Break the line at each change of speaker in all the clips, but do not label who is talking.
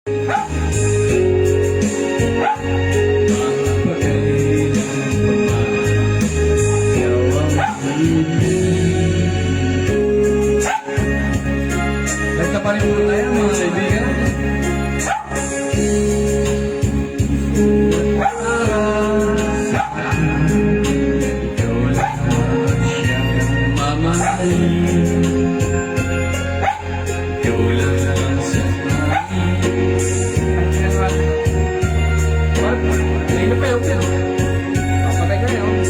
Nagkaparin muna tayo mga kaibigan. Ikaw lang siyang mamahalin. Ikaw lang sa what? Hindi na pa yun. Papatay ka yun.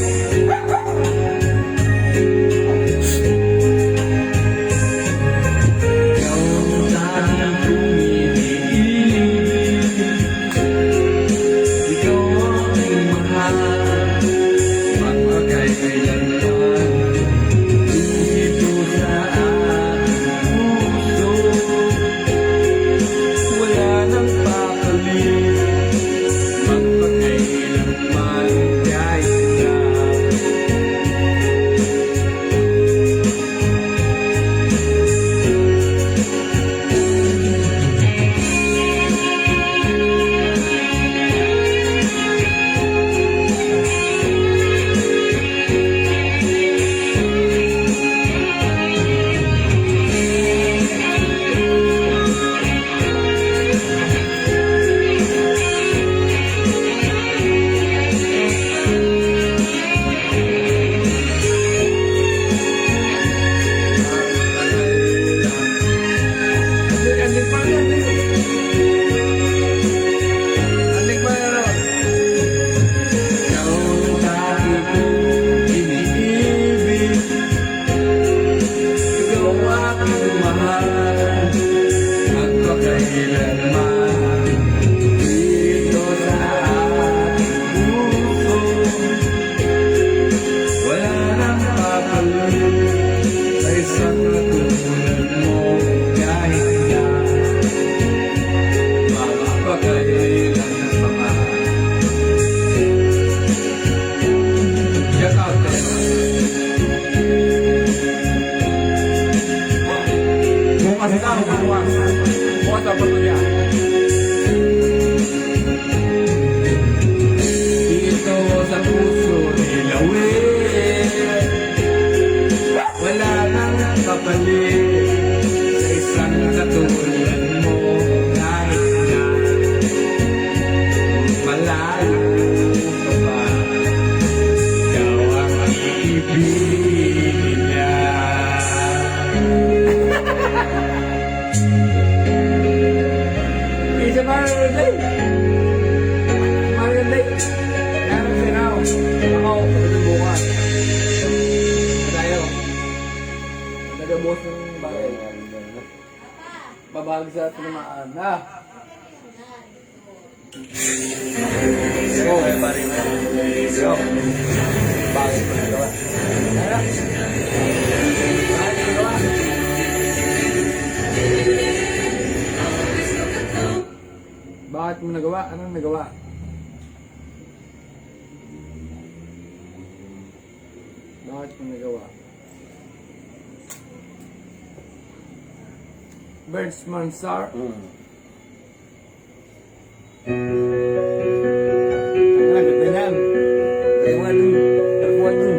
Dito sa puso nilawin, wala nang kapalit sa isang katulad mo. Kahit na malayo ka pa, ikaw ang ibigin niya. Isa Mario Day. Mario Day. Yan ang sinaw. Ako, bukas. Tayo. Nagabos ng bagay. Babag sa tinamaan. Ha? Go. Go. Bagay pa na gawa. Kaya. Bagay pa gawa. Bakit mo nagawa? Anong nagawa? Bakit mo nagawa? Birds Mansar? Ang ganda niyan. Nakuha dun. Nakuha dun.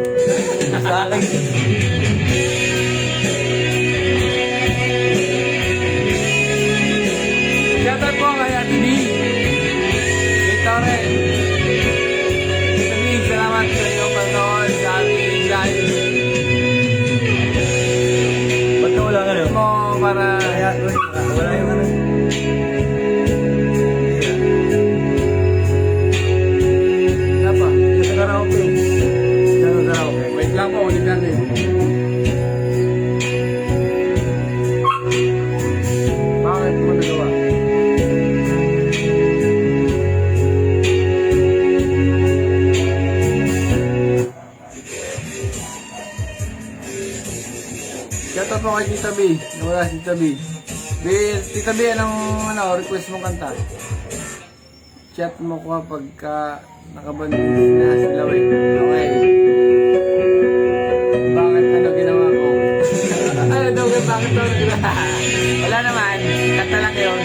Sa akin. Shoutout po kay Ate B. Victoria. Sabihin, salamat sa inyong panonood sa ating live.
Ba't na wala ka na?
Mo para...
Wala yung ano.
Wala pa.
Sa karaoke. Sa karaoke.
Wait lang po, ulit natin. Bakit mo nagawa? Shoutout po kay Tita B. Nawala si Tita B. Tita B, anong request mong kanta? Chat mo ko pagka nakabandis na sila eh. Okay. Bakit ano ginawa ko? Ano daw, bakit daw ginawa? Wala naman. Kanta lang yun.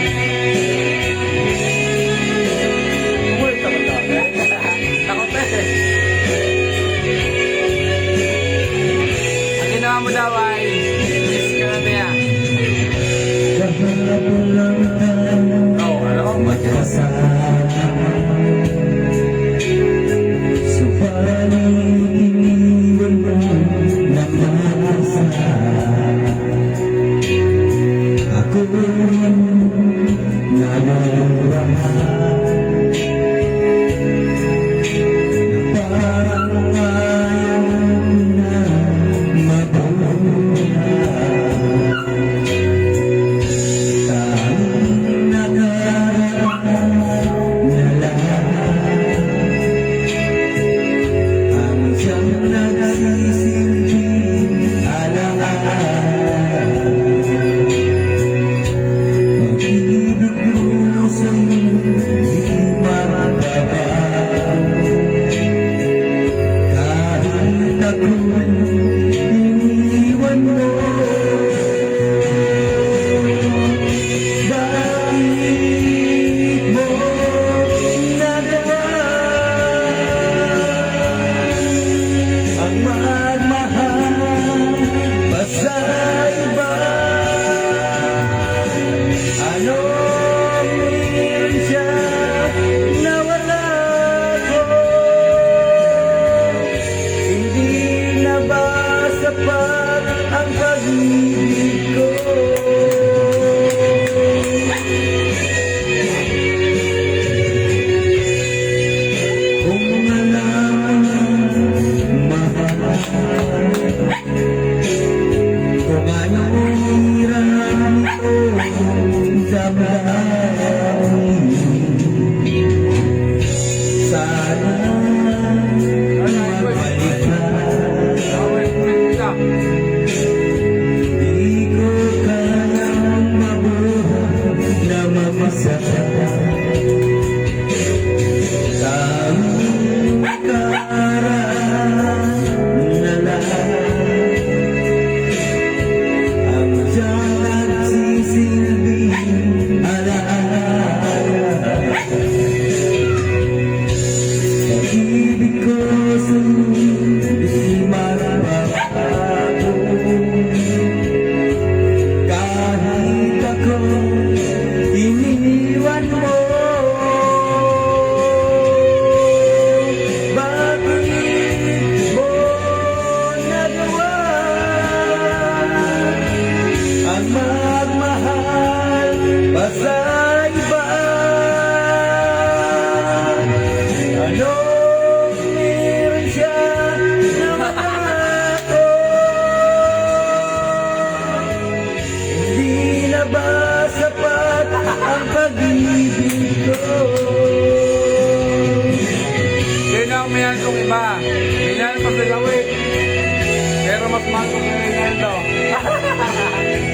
Pero mas mahal ko na rin yan to.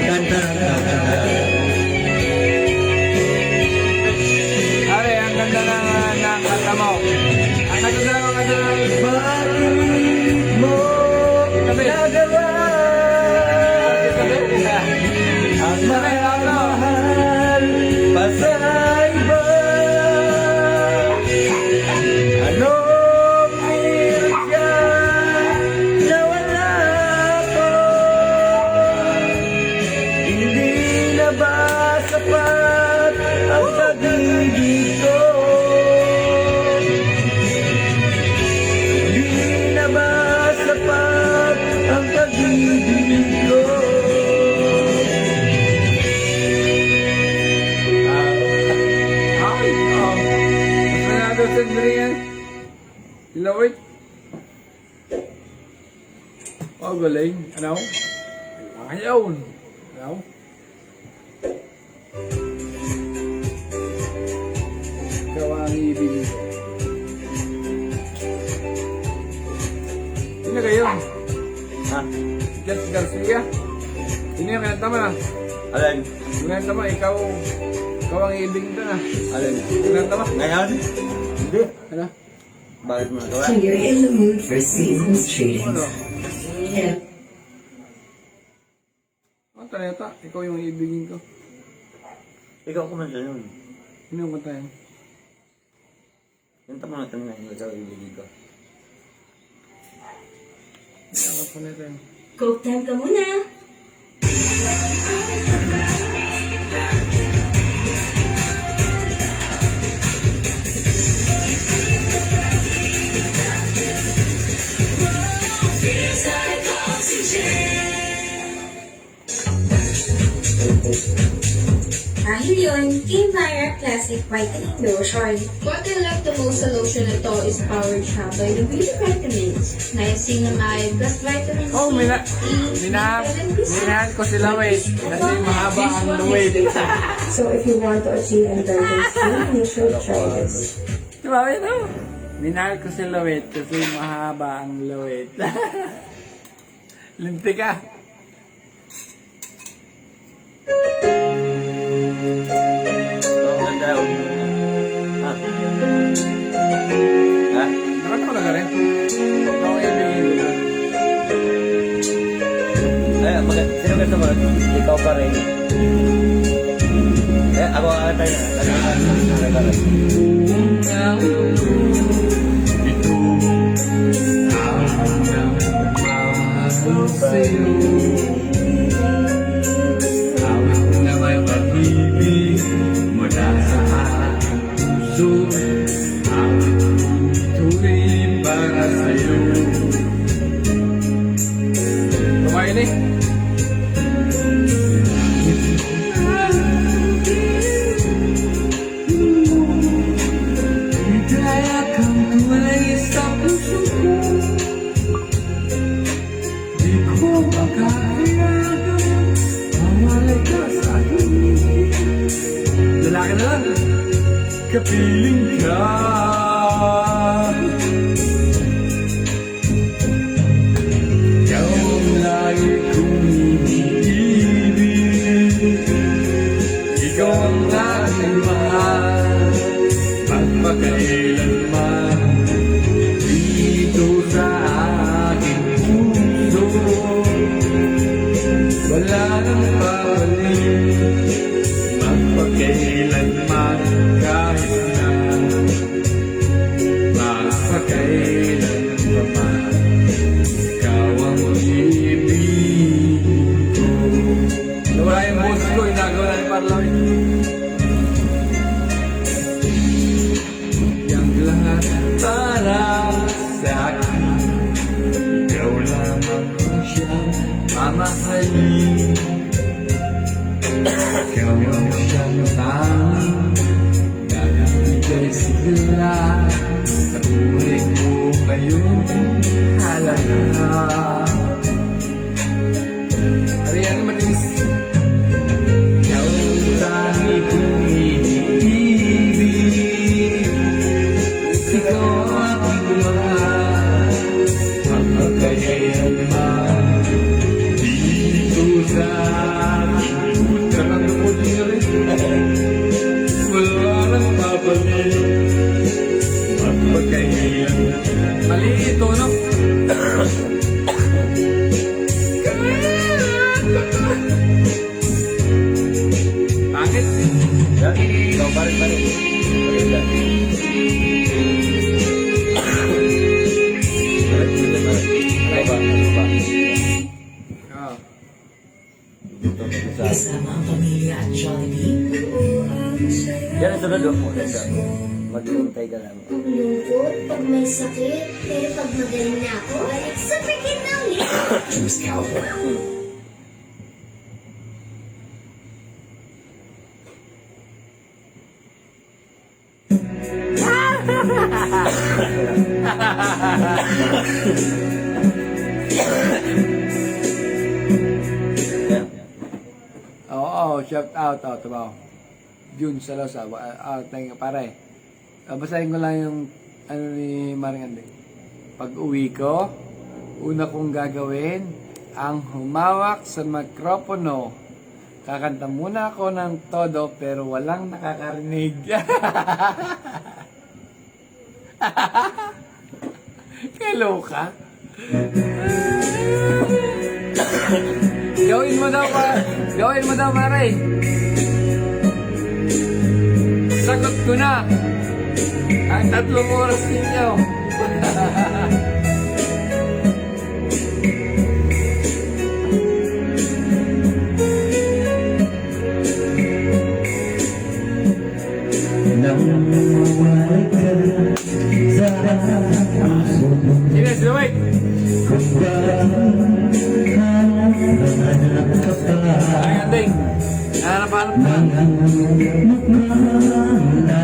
Ganda.
Are, ang ganda ng kanta mo. Ang ganda ng bakit mo nagawa ang mahal pa sa iba. Ano meron siya na wala ko? Hindi na ba sapat ang pag-ibig ko? Hindi na ba sapat ang pag-ibig ko? Sandali yan. Ilawit. Oh, galing. Ano? Ayaw. Ano? Ikaw ang ibigin ko. Sino kayo?
Ha?
Jess Garcia? Sino yung kinanta mo na?
Alin?
Kinanta mo, ikaw ang ibigin ko na.
Alin?
Kinanta mo?
Ngayon? Hindi.
Ano?
Bakit mo nagawa?
So you're in the mood for season's treating.
Ano?
Yeah.
Oh, talenta. Ikaw yung ibigin ko.
Ikaw kumanta yun.
Sino yung kanta yan?
Kanta mo natin na ikaw ibigay ko.
Ikaw pa nito yan.
Coke time ka muna. Dahil yun, King Fire
Smart Classic Whitening Lotion. What I love the most sa lotion na to is powered siya by the beauty vitamins. Niacinamide plus vitamin C,
Oh,
E, vitamin B6.
minahan ko sila wait. Kasi mahaba ang wait.
So if you want to achieve indulgent skin, you should try this.
Diba, ito? Minahal ko si Lawet kasi mahaba ang Lawet. Linti ka.
Ang ganda. Ha? Ha?
Nakatulog ka rin? Ako ibigin ko na.
Sino gusto mo? Ikaw pa rin. Ako tayo na.
Ito ang nagmamahal sa'yo. Awit na may pag-ibig mula sa aking puso. Awit ito'y para sa'yo. Kumain eh. Kaya kang tumalay sa puso ko. Di ko makakayagan mawalay ka sa akin. Lalaki na lang. Kapiling ka. Ikaw ang lagi kong iniibig. Ikaw ang aking mahal. Magpakailanman dito sa aking puso. Wala nang babalik. Magpakailanman kahit na. Magpakailanman ikaw ang ibig ko. Nawala yung boss ko, inagawa na ni Parlawin. Yang lahat para sa akin. Ikaw lamang ang siyang mamahalin. Ikaw ang siyang tanging nagbibigay sigla. Sa buhay ko ngayon halaga. Ariana matinis. Ikaw ang tanging kong iniibig. Ikaw ang aking mahal. Magpakailanman dito sa aking puso. Wala nang babalik. Magpakailanman. Mali ito, no? Bakit?
Yan. Ikaw pa rin pa rin. Maganda. Ano ba?
Ah.
Dito. Sa...
Kasama ang pamilya at Jollibee.
Yan ang sunod. Maganda. Maghintay ka lang.
Ang lungkot pag may sakit, pero pag magaling na ako, ay sabihin na ulit.
Choose Cowboy.
Yan.
Oo, shout out, diba? June Salosa, thank you, pare. Basahin ko lang yung ano ni Maring Andy. Pag uwi ko, una kong gagawin ang humawak sa mikropono. Kakanta muna ako ng todo pero walang nakakarinig. Kaloka. Gawin mo daw, pare. Sagot ko na. Ang 3 oras ninyo. Sino si Wait? Ay, anding. Hanap-hanap na.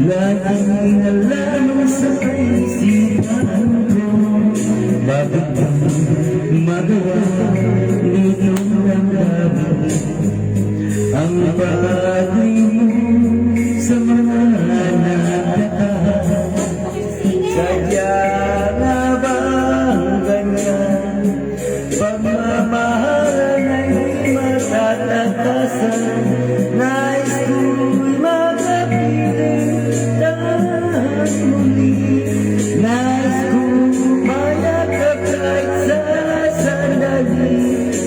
Laging alam sa isipan ko, bakit ba magawa nitong damdamin ang pag-ibig mo sa mga nakakataon? Sadya nga ba ang ganyan? Pagmamahalan ay matatakasan. Nais ko'y makapiling tahan muli. Nais kong mayakap kahit sa sandali.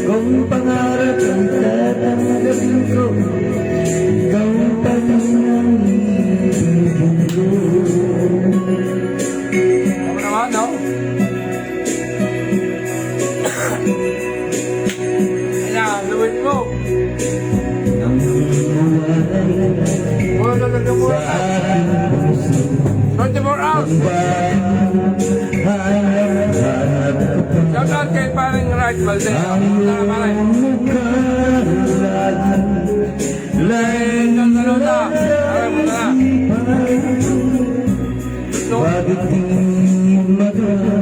Kung pangarap ang tatanggapin ko, ikaw pa rin ang ibigin ko.
Ako naman, no? Ayan, luwit mo.
Ang buhay
Mula na lang mo.
sa aking puso,
24 hours.
hanap-hanap ko pa
Shout out kay parang Right Valde.
ang
Tara, pare.
iyong mukha lagi. Laging
Saluda. Tara, muna na.
bakit di magawa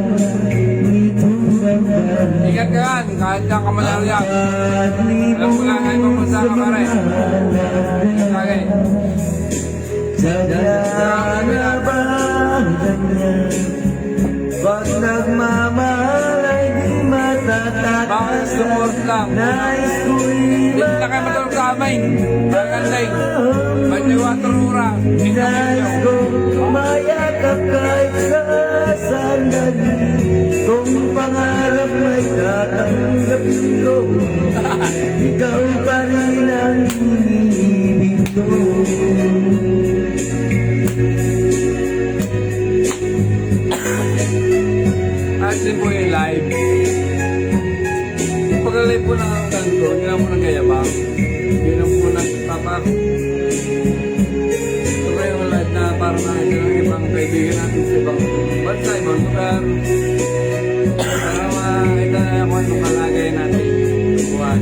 nitong damdamin?
Ingat ka yan. Kahit kang kamalarya. Alam ko lang ay pumunta ka, pare. Lagi.
Sadya nga ba ang ganyan? Pag nagmamahal ay di
Bakit
matatakasan.
support lang?
Nais ko'y
Hindi na kayo matulog sa amin. Magandang. Banyawaturura.
nais kong mayakap kahit sa sandali. Kung pangarap may tatanggapin ko, ikaw pa rin ang iniibig ko.
At din po yung live. Pag-live po ng ang ganito, hindi lang po nagkayabang. Hindi lang po nagpapak. Ito po yung live na parang nakita ng ibang kaibigan natin sa ibang bansa, ibang lugar. Para makita na kung anong kalagay natin. Buwan.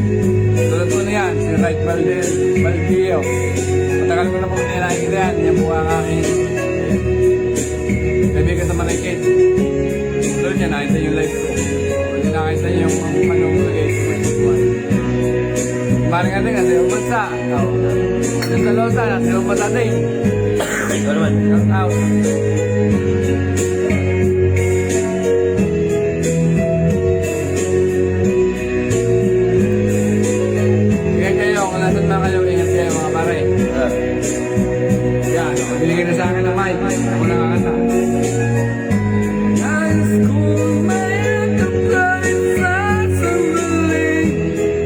Tulad po na yan, si Right Valdeo. Matagal ko na po nilakita yan. Yan po ang aking kaibigan sa Manaykin. Doon niya nakita yung live ko. Hindi nakita niya yung anong lagay ko may buwan. Parang nga din, nasa yung bansa. Nasa sa Losa, nasa yung bansa din.
Ikaw naman.
Shout out. Ingat kayo, kung nasan na kayo, ingat kayo mga pare. Yan, binigay na sa akin ng mic. Ako nakakanta. Nais kong mayakap kahit sa sandali.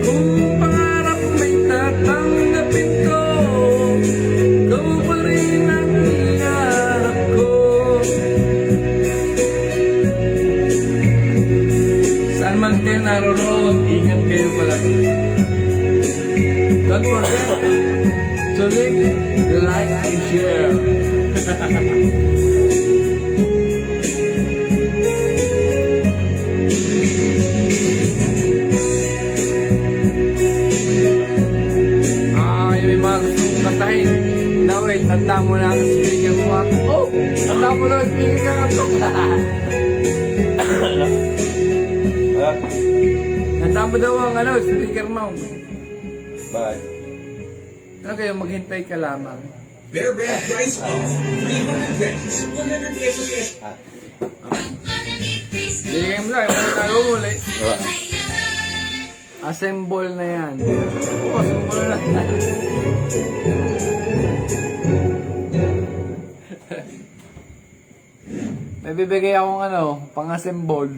Kung pangarap may tatanggapin ko, ikaw pa rin ang hinahanap ko. Saan man kayo naroroon, ingat kayo palagi. Don't forget to leave the like and share. Yung may mga gusto kong kantahin. Now wait, tanda mo na ang speaker mo ako. Oh! Tanda mo na ang speaker ako. Tanda mo daw ang speaker mo.
Bye.
Ano kayo, maghintay ka lamang.
Bear Brand price off 300 pesos. 100 pesos is
Binigay mo lang, yung tayo muli. Assemble na yan. Oh, assemble na. May bibigay akong pang-assemble.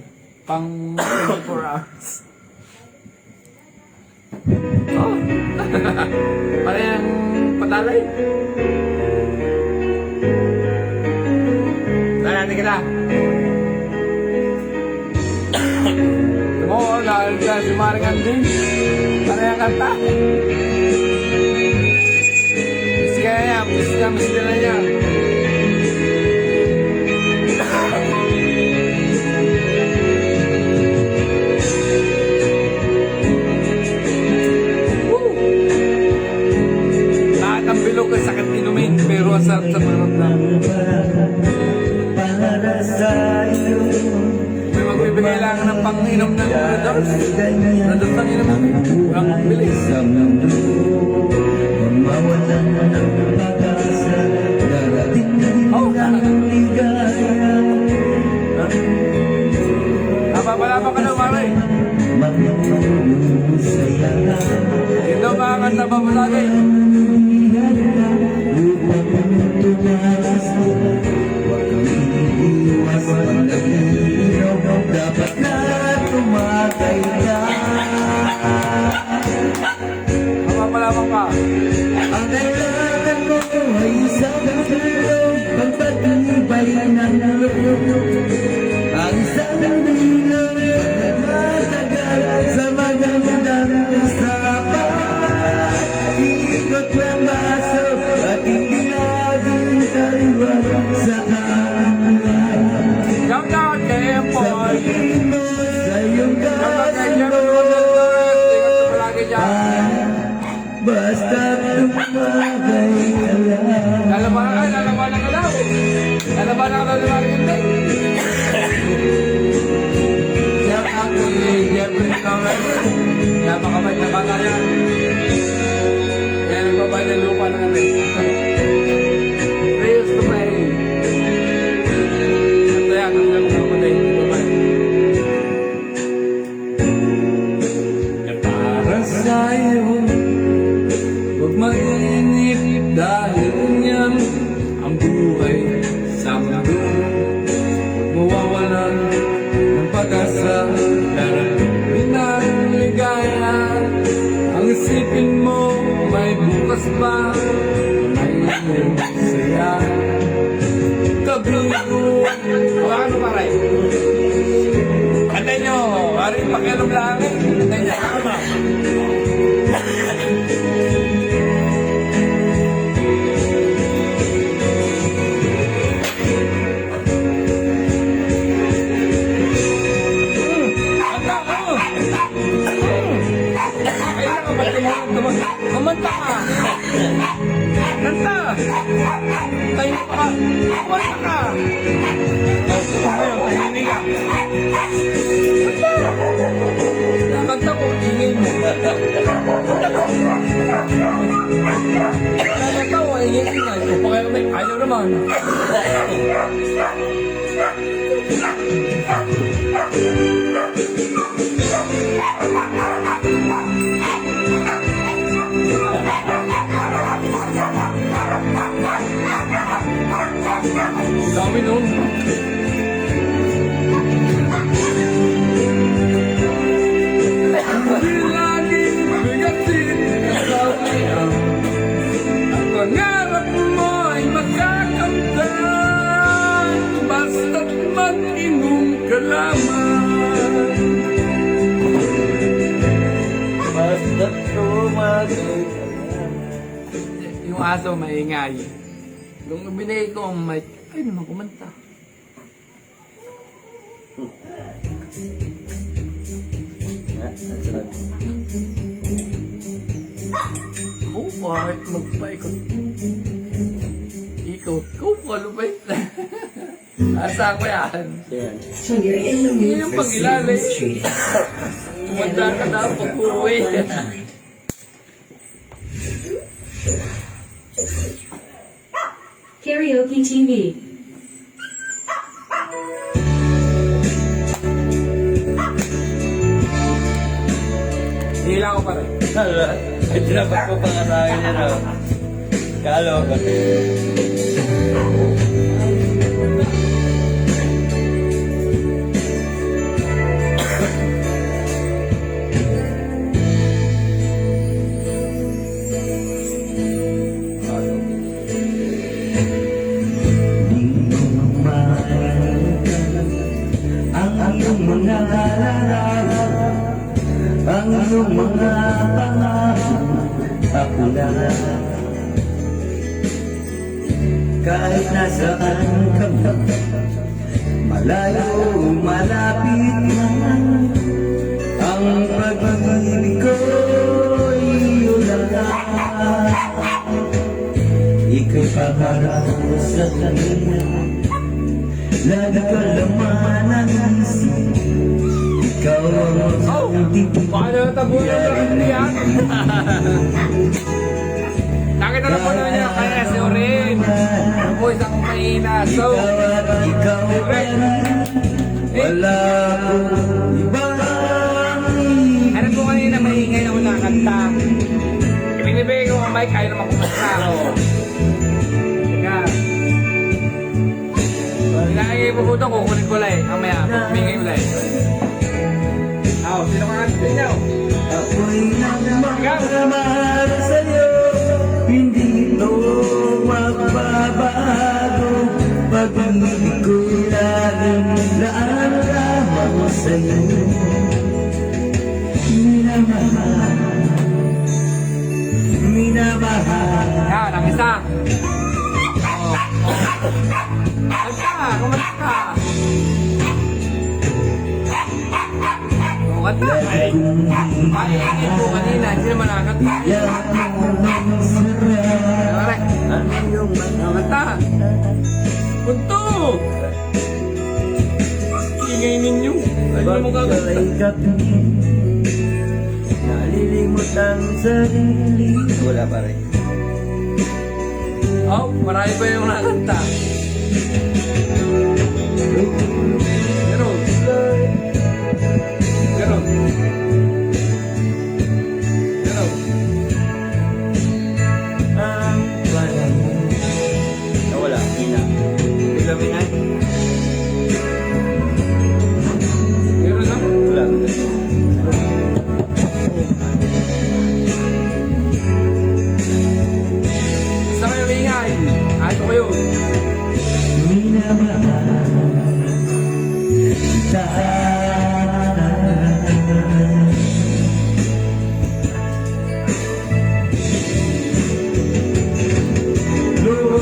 Pang 24 hours. Oh! Parang patalay. Natin ka na. Oo, dahil ka si Marikan din. Parang kanta. Miss ka na yan. Miss ka na yan. Woo! masarap sa maramdam.
Para sa iyo.
May magbibigay lang ng pang-inom ng Rodos. Rodos ang inom namin. Walang magbilis.
Sa mundo, mawalan ng pag-asa. Darating ang ligaya.
Napapalapa ka na, Mare.
Magmamahusaya.
Hindi daw makakanta pa palagi.
Dapat na tumakay ka.
Napapalapa ka.
Ang kailangan mo ay isang tulong, pagpatibay ng loob. Ang isang tulong, matagal sa magandang usapan. Ikot ng baso at hindi laging taliwala sa kanila.
Shout out kay Empoy.
Sabihin mo sa iyong
Shout out kay
kaso.
Jeffrey Rodriguez. Ingat ka palagi dyan.
Basta tumakay ka lang.
Lalabanan ka daw. Lalabanan ka daw, hindi. Shout out kay Jeffrey Rodriguez. Napakabait na bata yan. Yan ang babae ng lupa na namin. Praise to play. Ito yan, ang lang ng kulay. Babae. Para sa'yo, huwag mag-inip dahil yan ang buhay sa mundo. Mawawalan ng pag-asa, darating ang ligaya. Ang isipin mo, may bukas pa, may saya. Kabigo, ano pa rin? Antay nyo, maring pakialam lang eh. Antay nyo, ano? Kumanta ka! Kanta! Tayo ka! Kumanta ka! Gusto ko ngayon, tahimik ka! Kanta ko, ingin mo! Kanta ko, ingin nga! Ito pa kayo may ayaw naman! Dami nun. Hindi laging bigatin ang kawiyan. Ang pangarap mo ay makakamtan, basta't mag-inom ka lamang.
Basta't tumakay ka.
Yung aso maingay. Nung binigay ko ang mic, ay naman kumanta. Oh, bakit magpaikot? Ikot. Oh, kalupit. Asa ko yan?
Yan.
So you're in the mood
Yung
for
pag-ilalim.
Street.
Tumanda ka na pag-uwi.
Karaoke TV.
Hila ko pa rin.
Tinapat ko pa nga sa akin yan, oh. Kalo ka.
Ang iyong mga larawan, ang iyong mga pangako, ako lang. Kahit nasaan ka man, malayo o malapit man, ang pag-ibig ko iyo lang. Ika'y kaharap sa kanila. Lagi ka laman ang isip. Ikaw ang tibig.
Baka na tabunan na yan. Nakita na po na niya kaya si Orin. Ang boys ako mahina. So,
Ikaw pa rin. Wala akong ibang
ano po kanina maingay ako nakakanta. Ibinibigay ko ang mic, ayaw naman kumanta ako. Teka. Ilangay po po ito, kukunin ko lang eh. Mamaya, bumingay ko lang eh. Sino ka kanta niyo?
ako'y nagmamahal sa'yo. Hindi ito magbabago. Pag-ibig ko'y laging laan lamang sa'yo. Minamahal, minamahal.
Yan, ang isa. Kanta, kumanta ka. Kumanta. Ay, ingay po kanina, hindi naman nakakanta.
Yak mo ng sarap.
Pare, kumanta. Punto! Ingay ninyo. Ano mo gagawin?
Pagka'y gabi, nalilimot ang sarili. Wala pa rin.
Oh, marami pa yung nakakanta. Pero, pero, pero,
Ang planong nawala, Mina. Ikaw, Mina?
pero na.
Wala.
Basta kayo ingay. Ato ko yun.
Minamahal kita.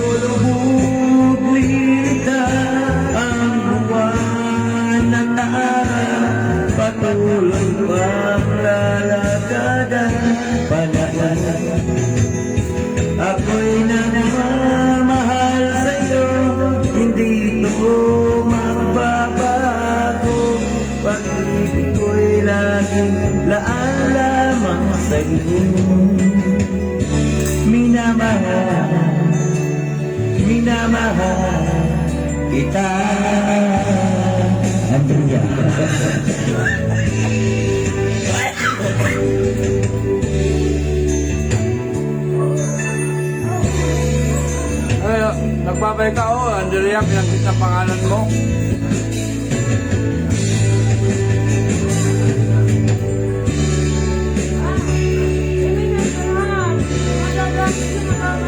Lulubog lita ang buwan ng araw. Patuloy pang lalakadan palayan. Ako'y nagmamahal sa'yo, hindi ito magbabago. Pag-ibig ko'y laging laan lamang sa'yo. Minamahal, minamahal kita. Andrea.
Ay, nagbabay ka oh, Andrea, pinagkit ang pangalan mo.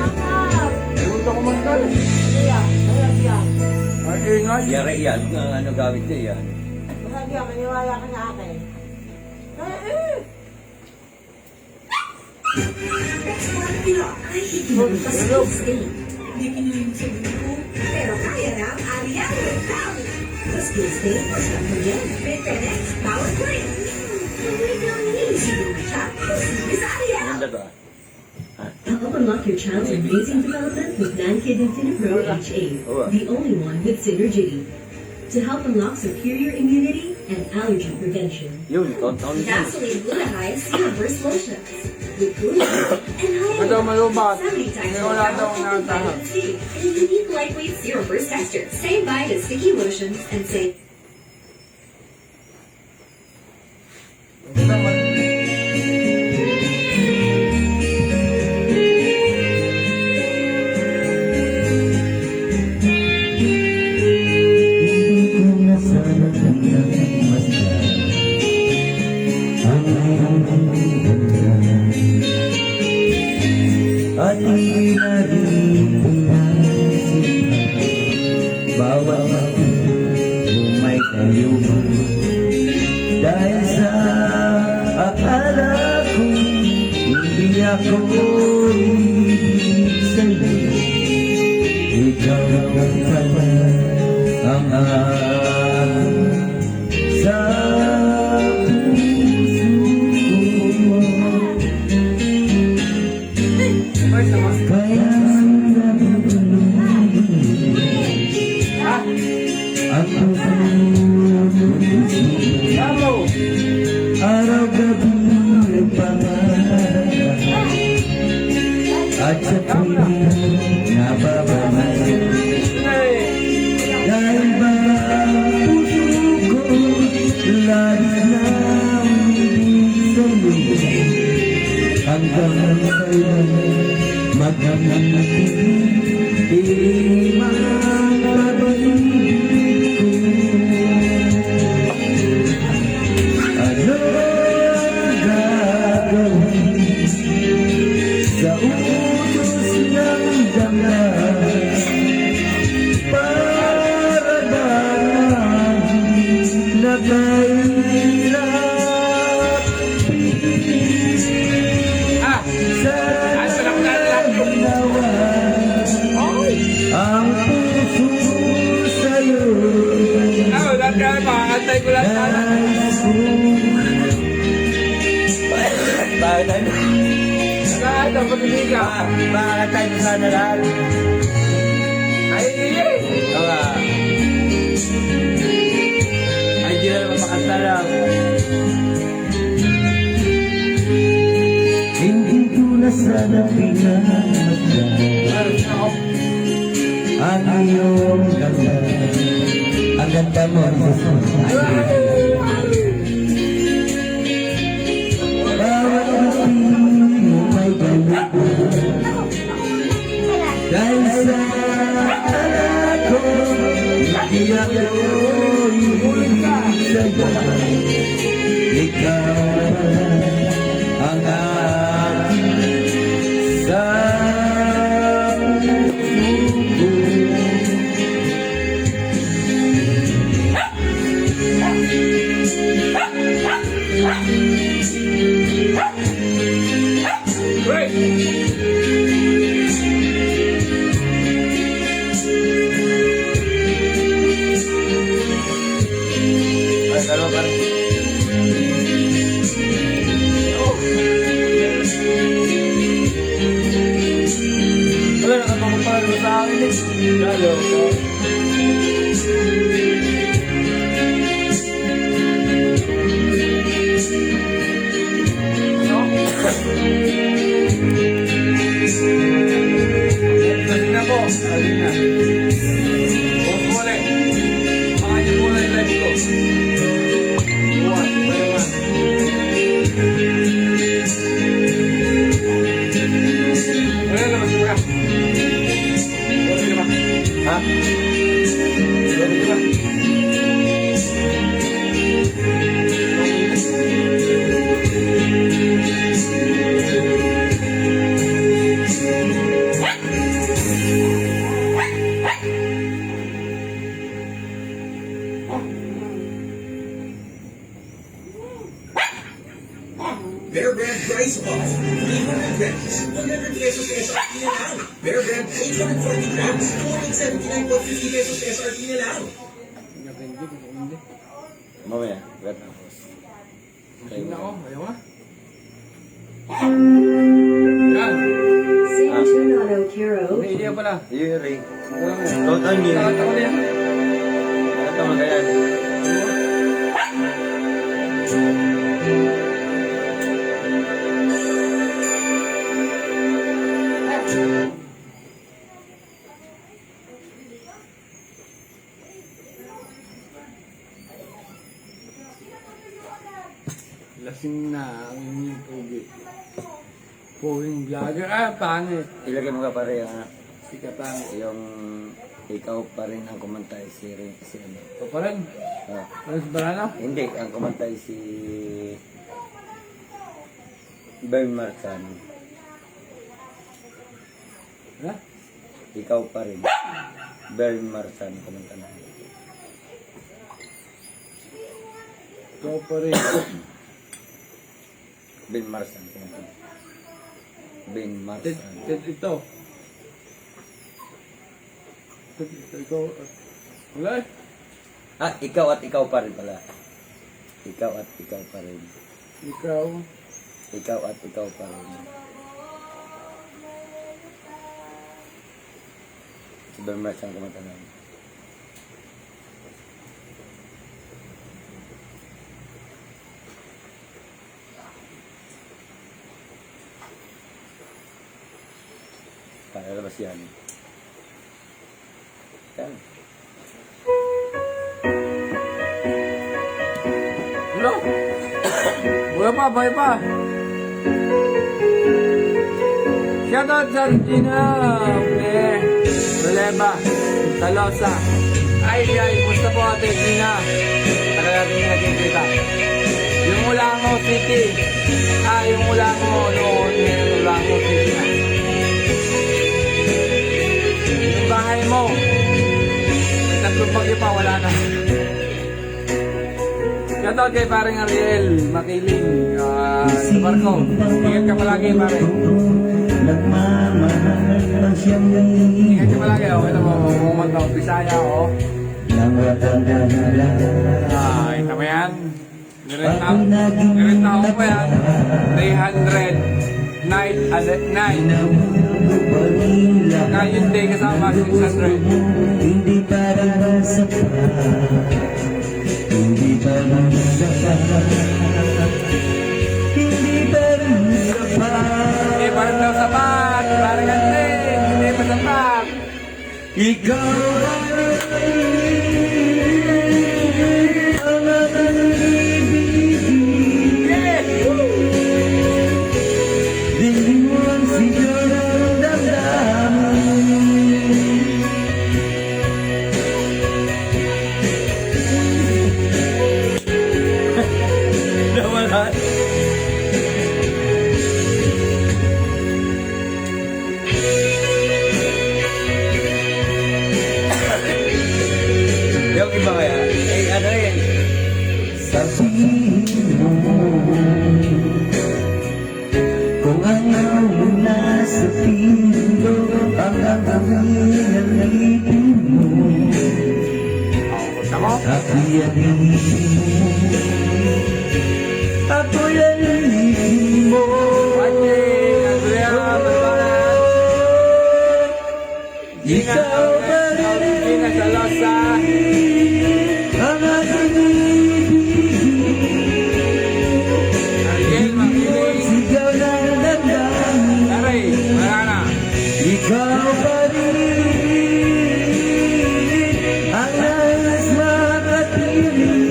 Punta ko man tayo. Ay, ingay.
Yari yan, ang ano gamit niya yan.
Maniwala ka na akin.
Pero kaya na ang Ariana Recalli. The skill state was again. FitFitX Power Play.
Ganda ba?
Help unlock your child's amazing development with NanKid InfiniPro HA, the only one with Synergy. To help unlock superior immunity and allergy prevention.
Yun, taon-taon yun.
Vaseline Glutathione Zero Burst Lotions. With glutathione and
Ito, malubat.
70 times
Hindi
more
wala daw
powerful than
nakatahan.
vitamin C and a unique lightweight zero burst texture. Say bye to sticky lotions and say
Hindi ko na sana nagmasdan ang iyong ganda. At hindi na rin pinasipan bawat bumay tayo. Dahil sa akala ko hindi ako ibig sa'yo. Ikaw ang pala ang aking sa puso ko. Kaya ang sa'yo magmamatig di makabalik ko. Ano gagawin sa utos ng damdamin para bang nakahirap sa ginawa ang puso sa'yo
Lahat ka, makakantay ko lang sana.
nais kong
Bakit tayo?
Lahat, dapat hindi ka.
Makakatay mo sana lahat.
Ay,
Oo nga. Ay, di na naman makanta lang.
hindi ko na sana pinagmasdan ang iyong ganda. Ang ganda mo, Jesus. Bawat ngiti mo may galit dahil sa anak ko, hindi ako ibig sa'yo. Ikaw ang aking sa puso ko.
Ay, dalawa pa rin. Wala, nakapapapalo sa akin eh. Lalo ko.
Alin na po. Alin na. Huwag mo ulit. Pakanya mo ulit live ko. Buwan, mayaman. Wala naman siya. Wala ka ba?
Ha?
Wala ka ba?
Bear Brand price off. 300 grams, 100 pesos SRP na lang. Bear Brand 840 grams, 279.50 pesos SRP na lang.
Mamaya, wait na.
Ayun na ako. Ayaw nga. Yan.
San Junado Caro.
May idea pala.
Yuri.
Wala mo.
Total yun.
Lahat ako na yan.
Ito magayan.
Lasing na ang inyong pogi. Poging vlogger. Ah, pangit.
Ilagay mo ka pare yung,
Si Katang.
yung ikaw pa rin ang kumantay si ano.
Ito pa rin.
Ah,
Ano si Barano?
hindi, ang kumantay si Bern Marcan.
Ha?
Ikaw pa rin. Bern Marcan kumanta na.
Ikaw pa rin.
Ben Marsan kumanta na. Ben
Ted,
Marsan.
Ted, ito. Ted, ito. Wala eh.
Ah, ikaw at ikaw pa rin pala. Ikaw at ikaw pa rin.
Ikaw.
Ikaw at ikaw pa rin. Si Ben Marsan kumanta na. Para labas yan. Yan.
Hello? Buhay pa, buhay pa. Shoutout sa Regina. Releva. Talosa. Ay, musta po ate Gina? Tagal natin yung nagkikita. Yung Ulango City. Yung Ulango noon. Yung Ulango City na. Yung bahay mo. Tatlong bagyo pa, wala na. Shoutout kay paring Ariel. Makiling. Sa barko. Ingat ka palagi, pare.
Nagmamahal pa siyang
Ingat ka palagi. Okay na mo. Mumunta ko. Bisaya ako.
nang walang dahilan.
Ito mo yan. Nirenta ko pa yan. 300 night at night. Kaya yung day kasama 600.
Hindi parang sapat. Hindi parang sapat. Hindi parang sapat.
Hindi parang daw sapat. Parang ganti. Hindi pa sapat.
Ikaw ang aking ibigin.
Yes!
Hindi mo ang sigaw ng damdamin.
Nawala. Yung iba kaya, ano yun?
Sabihin mo kung ano nasa pindo ang gagawin ng ibig mo.
Gusto mo?
Ako'y alipin mo. Ako'y alipin mo.
Watching! Andrea, Balbangan!
Ikaw pa rin
Gina Salosa!
ang aking ibigin.
Ariel Makiling!
Sigaw ng damdamin.
Aray! Wala na!
Ikaw pa rin ang nais makapiling.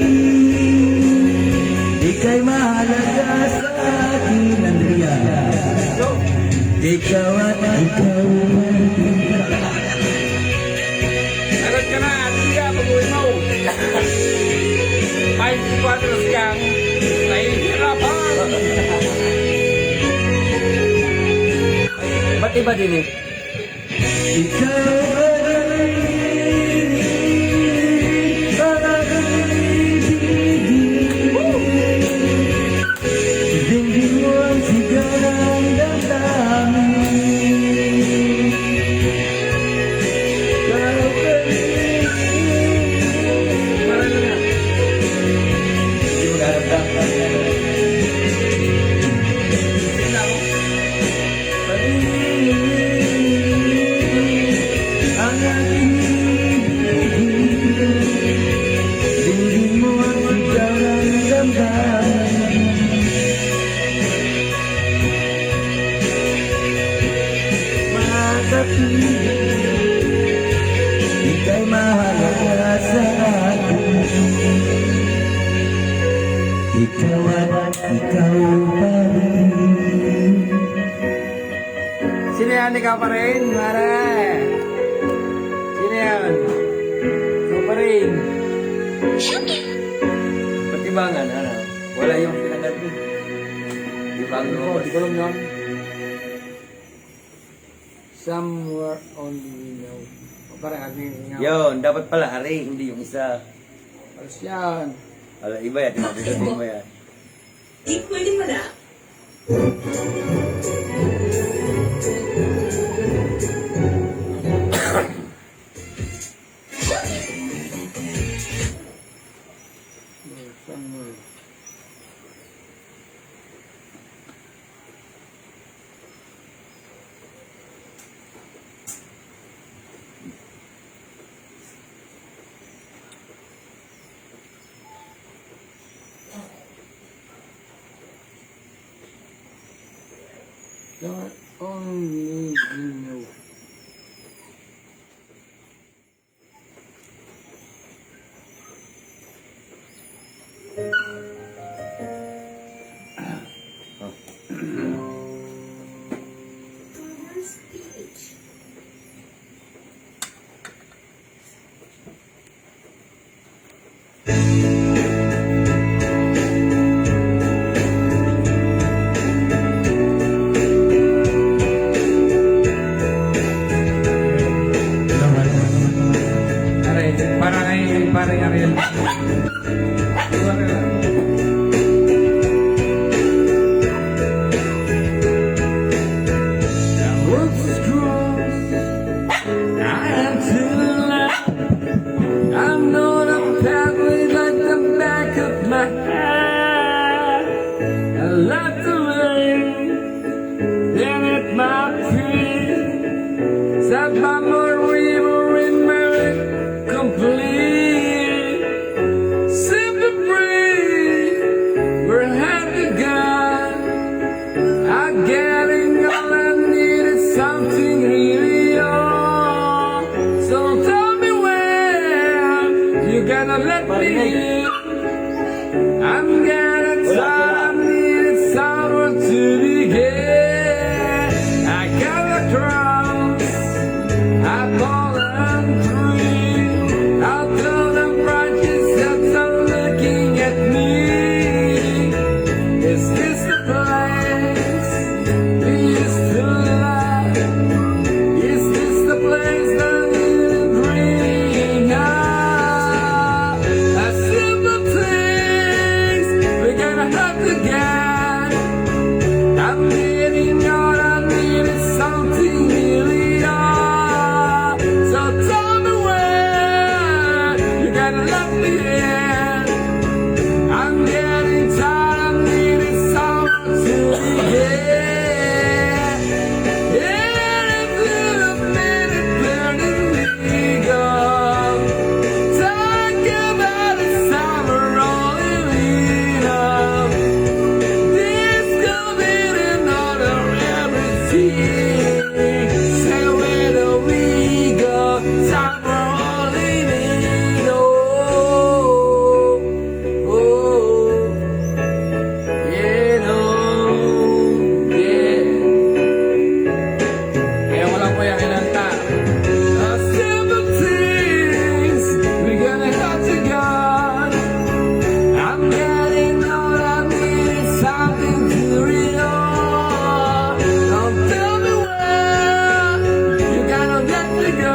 Ika'y mahalaga sa akin, Andrea. Ikaw at ikaw.
Sagot ka na! Andrea, pag-uwi mo! 5-4 siyang nahihirapan!
Ba't iba din eh?
Ikaw pa rin ang aking ibigin. Hindi mo ang sigaw ng damdamin. Ikaw pa rin.
Maralo na!
Hindi mo naramdaman.
Ang aking ibigin. Hindi mo ang sigaw ng damdamin. Makapiling, ika'y mahalaga sa akin. Ikaw at ikaw pa rin.
Sino yan? Ikaw pa rin? Mare! Sino yan? Ikaw pa rin?
Patibangan, ano? Wala yung pinagat mo. Tibangan mo.
Di ko alam yun. Somewhere only we know. Parang ating nga.
Yun, dapat pala hari, hindi yung isa.
Alas yan.
Ala, iba yan, tinapitatin mo yan.
Di pwede mo na.
Somewhere. Somewhere only we know. parang Ariel. Set my river in my complete. Simple breathe, we're happy God. I'm getting all I need is something really old. So tell me when you gonna let me in. I'm getting tired, I need somewhere to begin. I got a cross, I fall and free. I'll tell them righteous that are looking at me. Is this the place we used to love? Is this the place that we bring up? A simple things we're gonna have to get. I'm getting all I need is something really odd. So tell me when you gotta let me in. I'm getting tired, I need someone to begin. It's a minute burning me go. Talk about the summer rolling up. This could be another everything. Say where do we go? Summer rolling in. Oh, yeah, no, yeah. Kaya wala po yung kinanta. A simple things we're gonna have to go. I'm getting all I need is something to read on. Don't tell me when you gotta let me go.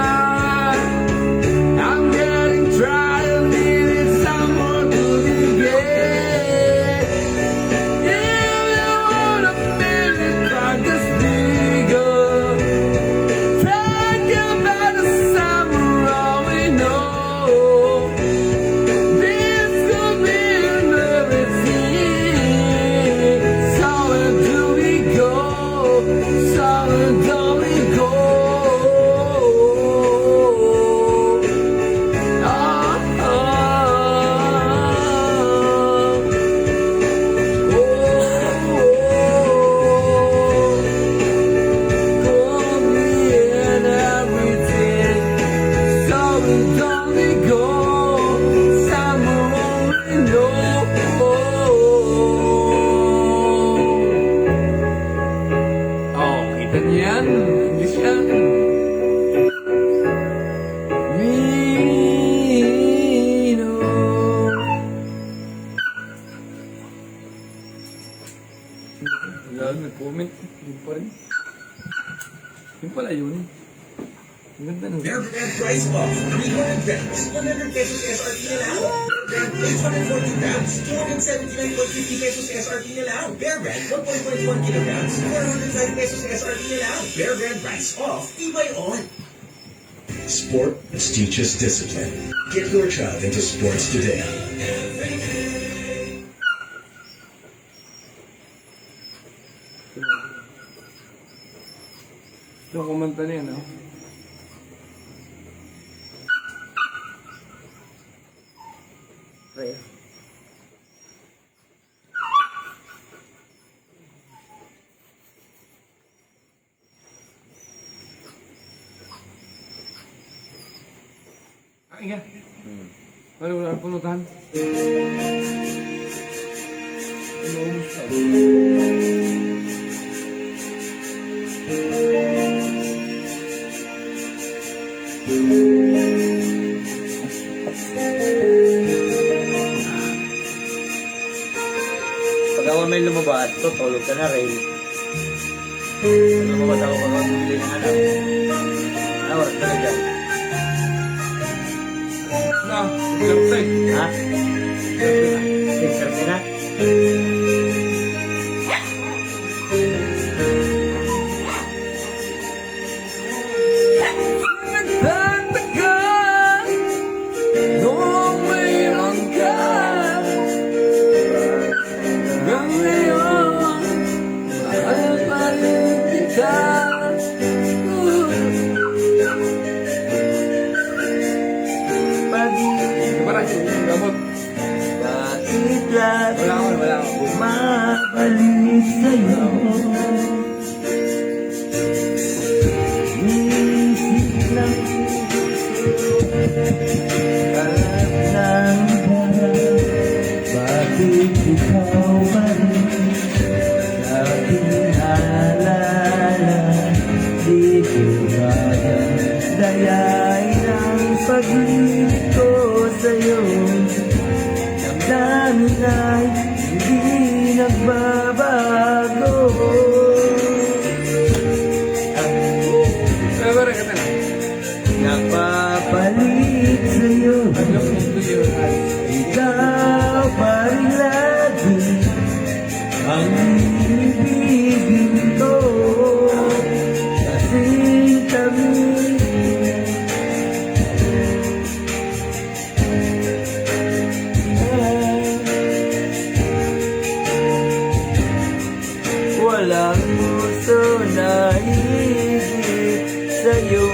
I'm getting tired, I need someone to begin. If you want a minute, try to speak up. Talk about the summer, all we know. This could be everything. So where do we go? So where do we go? Oh, oh, call me and everything. So where do we go? Summer only know. Oh, kita niyo yan? English yan. We know. Wala, nag-comment. Yun pa rin. Yun pala yun. Ang ganda nun.
Bear Brand price off. 300 grams, 100 pesos SRP na lang. Bear Brand 840 grams, 279.50 pesos SRP na lang. Bear Brand 1.21 kilograms, 405 pesos SRP na lang. Bear Brand price off, tibay on. Sport teaches discipline. Get your child into sports today.
Ito, kumanta niya, no?
Pre.
Kain ka. Ano, wala ang pulutan? Inuumus ka.
Pag ako may lumabas, tutulog ka na rin. Pag lumabas ako pag ako bumili ng anak. Ano, oras ka na dyan?
Na, Laptay.
Ha? Picture na?
Nagtataka kung mayroon ka hanggang ngayon alam pa rin kita. Gamot.
Bakit lagi
Wala ako.
bumabalik sa'yo? Isip lang kahit ng bakit ikaw pa rin sa aking alala? Di ko kaya dayain ang pag-ibig ko sa'yo. Damdamin ay hindi nagbabago.
Pero ka na.
Nagpapalit sa'yo, ikaw pa rin lagi ang ibigin ko. Kasing kami walang puso na higit sa'yo.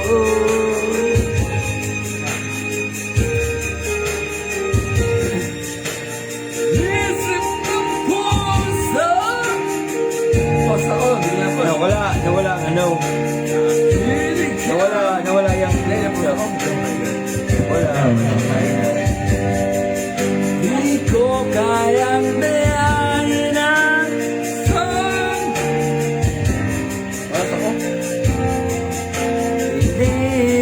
Isip ng puso. Basta ko, bigla pa.
Nawala ang ano. Nawala yung wala.
Di ko kayang dayain ang sun. Basta ko.
Hindi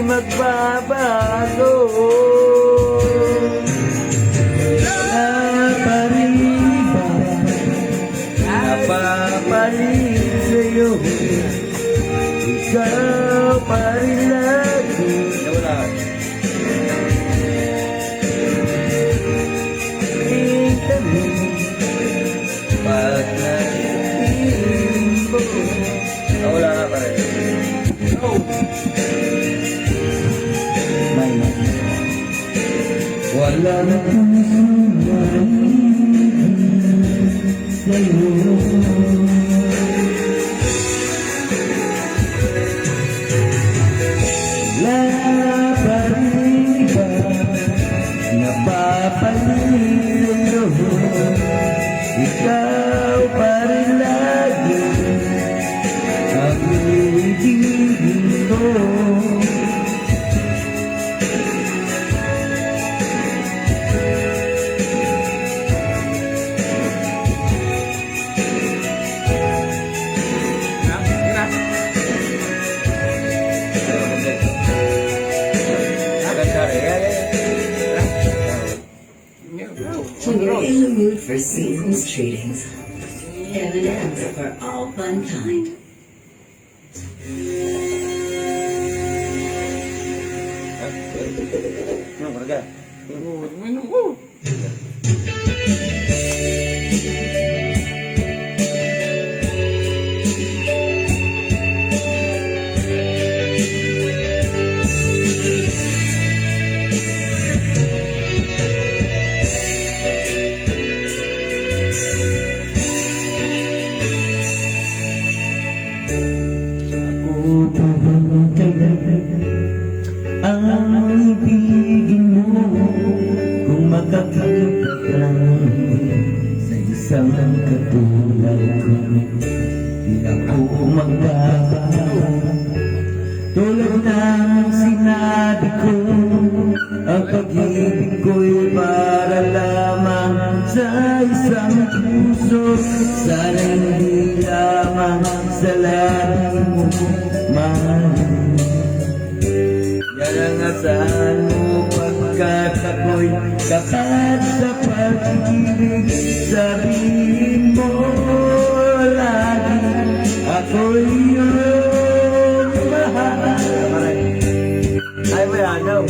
magbabago. Wala pa rin iba napapalit sa'yo. Ikaw pa rin lagi
Nawala.
rin kami. Pag nag-iing mo,
Nawala ka pa rin.
may walang puso na higit sa'yo. Wala pa rin iba napapalit sa'yo. Ikaw pa rin lagi ang ibigin ko.
Ganda rin.
When you're in the mood for season's treatings, M&M's for all fun kind.
Ano, karga?
Minum ko.
Ako pa bang kaya ang ibigin mo kung makakita ka sa isang katulad ko? Di ako magbabago. Tulad ng sinabi ko, ang pag-ibig ko'y para lamang sa isang puso. Sana hindi lamang sa labi mo, mahal. Yan ang asahan mo pagkat ako'y kapat sa pag-ibig. Sabihin mo lagi, ako'y iyong mahal.
Ay, may ano.